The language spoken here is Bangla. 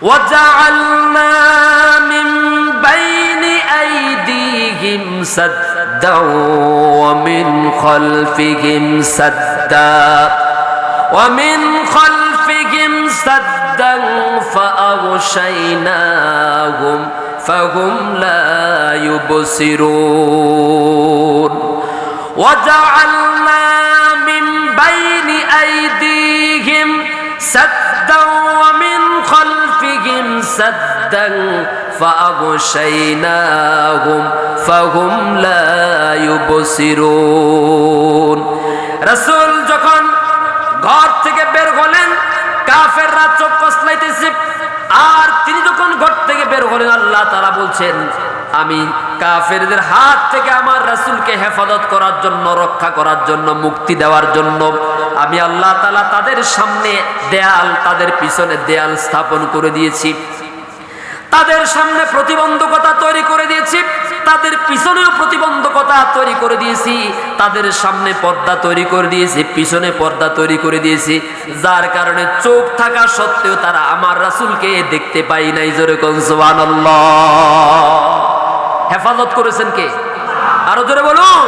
وجعلنا من بين أيديهم سدا ومن خلفهم سدا فأغشيناهم فهم لا يبصرون وجعلنا من بين أيديهم سدا ومن خلفهم سدا فأغشيناهم فهم لا يبصرون রাসূল যখন ঘর থেকে বের হলেন কাফেররা চোখ কসলাইতেছে আর তিনি যখন ঘর থেকে বের হলেন আল্লাহ তাআলা বলছেন আমি কাফেরদের হাত থেকে আমার রাসূলকে হেফাজত করার জন্য রক্ষা করার জন্য মুক্তি দেওয়ার জন্য আমি আল্লাহ তাআলা তাদের সামনে দেয়াল তাদের পিছনে দেয়াল স্থাপন করে দিয়েছি তাদের সামনে প্রতিবন্ধকতা তৈরি করে দিয়েছি তাদের পিছনেও প্রতিবন্ধকতা তৈরি করে দিয়েছি তাদের সামনে পর্দা তৈরি করে দিয়েছি পিছনে পর্দা তৈরি করে দিয়েছি যার কারণে চোখ থাকা সত্ত্বেও তারা আমার রাসূলকে দেখতে পায় নাই জোরে কোন সুবহানাল্লাহ হেফাজত করেছেন কে আরো জোরে বলুন